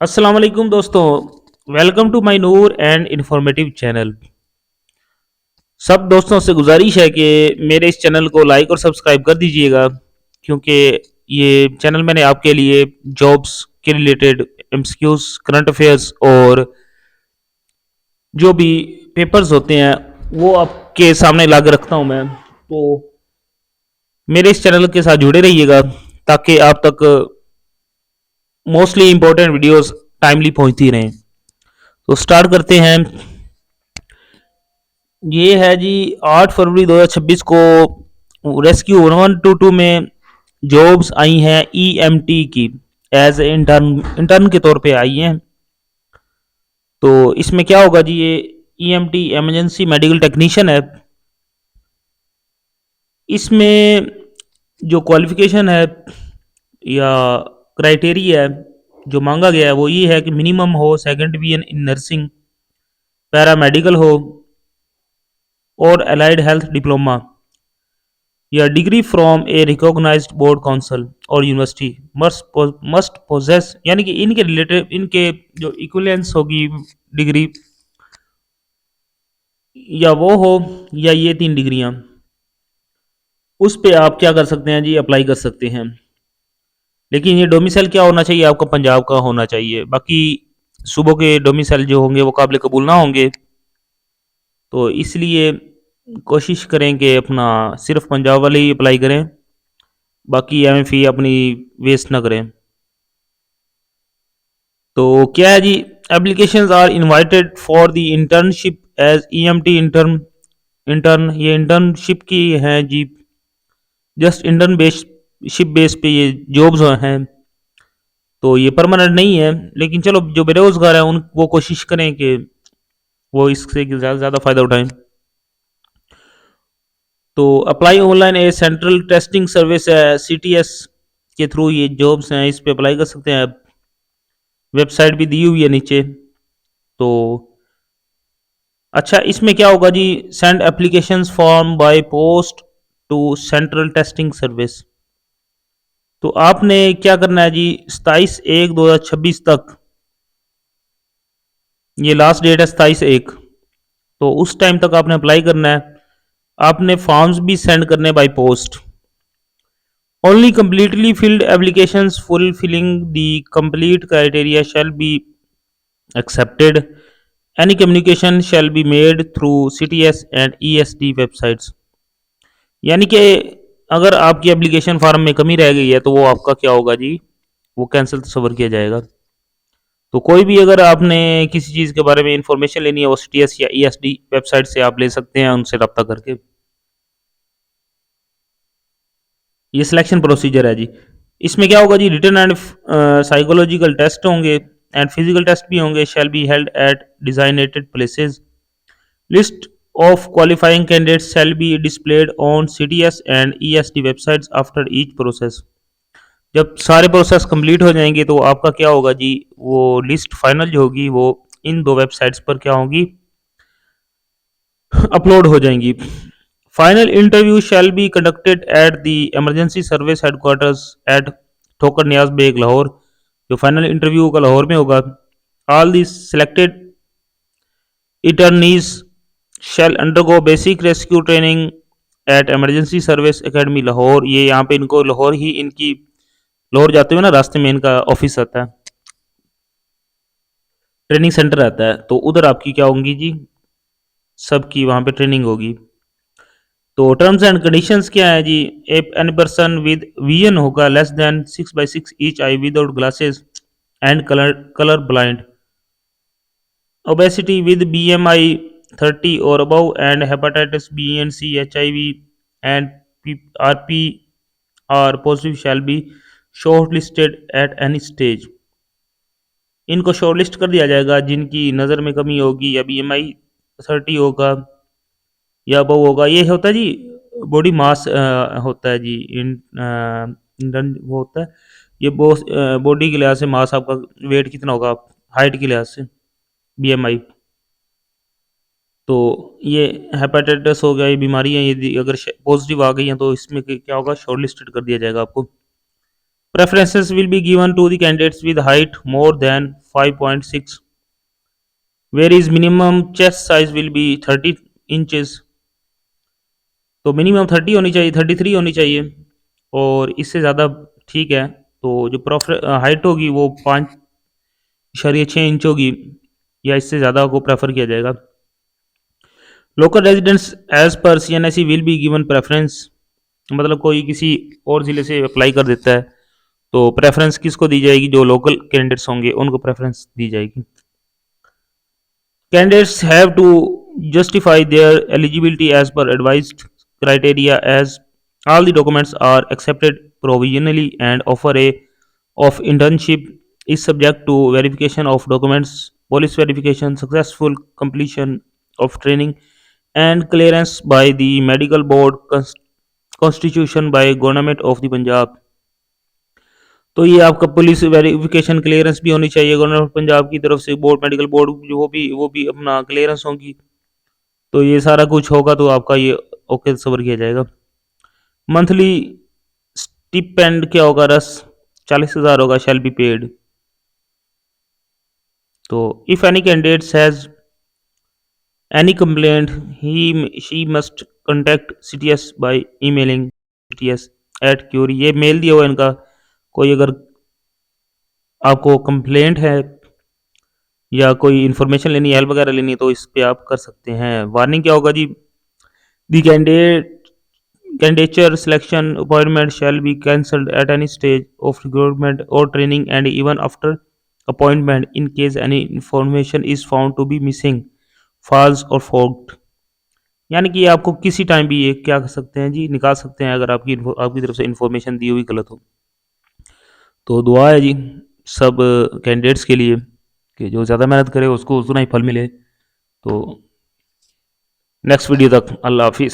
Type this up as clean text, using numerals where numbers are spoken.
अस्सलाम वालेकुम दोस्तों। Welcome to my Noor and informative channel. सब दोस्तों से गुजारिश है कि मेरे इस चैनल को लाइक और सब्सक्राइब कर दीजिएगा, क्योंकि ये चैनल मैंने आपके लिए जॉब्स के रिलेटेड एमसीक्यूज, करंट अफेयर्स और जो भी पेपर्स होते हैं वो आपके सामने ला के रखता हूँ मैं। तो मेरे इस चैनल के साथ जुड़े रहिएगा ताकि आप तक मोस्टली इंपॉर्टेंट वीडियोस टाइमली पहुंचती रहें। तो स्टार्ट करते हैं। ये है जी 8 फरवरी 2026 को रेस्क्यू 1122 में जॉब्स आई हैं ईएमटी की। एज इंटर्न इंटर्न के तौर पे आई हैं। तो इसमें क्या होगा जी, ये ईएमटी इमरजेंसी मेडिकल टेक्नीशियन है। इसमें जो क्वालिफिकेशन है या क्राइटेरिया है जो मांगा गया है वो ये है कि मिनिमम हो second division in nursing, paramedical हो और अलाइड हेल्थ डिप्लोमा या degree from a recognised board council और यूनिवर्सिटी मस्ट पोजेस, यानी कि इनके रिलेटेड इनके जो इक्विवेलेंस होगी डिग्री, या वो हो या ये तीन डिग्रियां, उस पे आप क्या कर सकते हैं जी, अप्लाई कर सकते हैं। लेकिन ये डोमिसाइल क्या होना चाहिए आपका, पंजाब का होना चाहिए। बाकी सूबों के डोमिसाइल जो होंगे वो काबिल कबूल ना होंगे। तो इसलिए कोशिश करें कि अपना सिर्फ पंजाब वाले ही अप्लाई करें, बाकी एम फी अपनी वेस्ट ना करें। तो क्या है जी, applications are invited for the internship as EMT intern. ये इंटर्नशिप की हैं जी, जस्ट इंटर्न बेसशिप बेस पे ये जॉब्स हैं। तो ये परमानेंट नहीं है, लेकिन चलो जो बेरोजगार हैं उन वो कोशिश करें कि वो इससे ज़्यादा से ज़्यादा फ़ायदा उठाएं। तो अप्लाई ऑनलाइन ए सेंट्रल टेस्टिंग सर्विस है सीटीएस के थ्रू ये जॉब्स हैं, इस पे अप्लाई कर सकते हैं आप। वेबसाइट भी दी हुई है नीचे। तो अच्छा, इसमें क्या होगा जी, send applications form by post to central testing service. तो आपने क्या करना है जी, 27/1/2026 तक, ये लास्ट डेट है 27/1, तो उस टाइम तक आपने अप्लाई करना है। आपने फॉर्म्स भी सेंड करने by post. Only completely filled applications fulfilling the complete criteria shall be accepted. Any communication shall be made through CTS and ESD websites. यानी कि अगर आपकी एप्लीकेशन फॉर्म में कमी रह गई है तो वो आपका क्या होगा जी, वो कैंसिल तस्वर किया जाएगा। तो कोई भी अगर आपने किसी चीज़ के बारे में इंफॉर्मेशन लेनी है वो CTS या ESD वेबसाइट से आप ले सकते हैं उनसे रब्ता करके। ये सिलेक्शन प्रोसीजर है जी। इसमें क्या होगा जी, रिटन एंड साइकोलॉजिकल टेस्ट होंगे एंड फिजिकल टेस्ट भी होंगे। Shall be held at designated places. List of qualifying candidates shall be displayed on CTS and ESD websites after each process. जब सारे प्रोसेस कंप्लीट हो जाएंगे तो आपका क्या होगा जी, वो लिस्ट फाइनल जो होगी वो इन दो वेबसाइट्स पर क्या होगी, अपलोड हो जाएंगी। Final interview shall be conducted at the emergency service headquarters at Thokar Niaz bag Lahore. जो फाइनल इंटरव्यू का लाहौर में होगा। All the selected internees shall undergo basic rescue training at emergency service academy Lahore. ये यहाँ पे इनको लाहौर ही इनकी, लाहौर जाते हुए ना रास्ते में इनका ऑफिस आता है, ट्रेनिंग सेंटर आता है, तो उधर आपकी क्या होंगी जी, सबकी वहाँ पे ट्रेनिंग होगी। तो टर्म्स एंड कंडीशंस क्या है जी, एन पर्सन विद विजन होगा less than 6/6 each eye without glasses and colour blind. Obesity with BMI 30 और above and hepatitis B and C, HIV and RP are positive shall be short listed at any stage. इनको short list कर दिया जाएगा जिनकी नज़र में कमी होगी या BMI 30 होगा या अबव होगा। ये होता है जी बॉडी मास होता है जी, वो होता है ये बॉडी के लिहाज से मास, आपका वेट कितना होगा हाइट के लिहाज से, BMI। तो ये हेपेटाइटिस हो गया, ये बीमारी है, ये अगर पॉजिटिव आ गई हैं तो इसमें क्या होगा, शॉर्ट लिस्टेड कर दिया जाएगा आपको। Preferences will be given to the candidates with height more than 5.6, whereas minimum chest size will be 30 inches. तो मिनिमम 30 होनी चाहिए, 33 होनी चाहिए, और इससे ज़्यादा ठीक है। तो जो प्रोफर हाइट होगी वो 5.6 इंच होगी, या इससे ज़्यादा को प्रेफर किया जाएगा। Local residents as per CNSE will be given preference, मतलब कोई किसी और ज़िले से अप्लाई कर देता है तो प्रेफरेंस किसको दी जाएगी? जो लोकल कैंडिडेट्स होंगे उनको प्रेफरेंस दी जाएगी। Candidates have to justify their eligibility as per advised criteria, as all the documents are accepted provisionally and offer of internship is subject to verification of documents, police verification, successful completion of training and clearance by the medical board constitution by government of the Punjab। तो ये आपका police verification clearance भी होनी चाहिए government Punjab की तरफ से, board medical board जो वो भी अपना क्लियरेंस होगी। तो ये सारा कुछ होगा तो आपका ये ओके सबर किया जाएगा। मंथली स्टिपेंड क्या होगा? 40,000 होगा, शैल बी पेड। तो if any candidates has any complaint she must contact CTS by emailing cts@query। ये मेल दिया हुआ इनका। कोई अगर आपको कंप्लेंट है या कोई इन्फॉर्मेशन लेनी है, हेल्प वगैरह लेनी है, तो इस पे आप कर सकते हैं। वार्निंग क्या होगा जी? दी candidature selection appointment shall be cancelled at any stage of recruitment or training and even after appointment in case any information is found to be missing, false or forged। यानी कि आपको किसी टाइम भी ये क्या कर सकते हैं जी, निकाल सकते हैं अगर आपकी तरफ से इन्फॉर्मेशन दी हुई गलत हो। तो दुआ है जी सब कैंडिडेट्स के लिए कि जो ज़्यादा मेहनत करे उसको उतना ही फल मिले। तो नेक्स्ट वीडियो तक अल्लाह हाफिज़।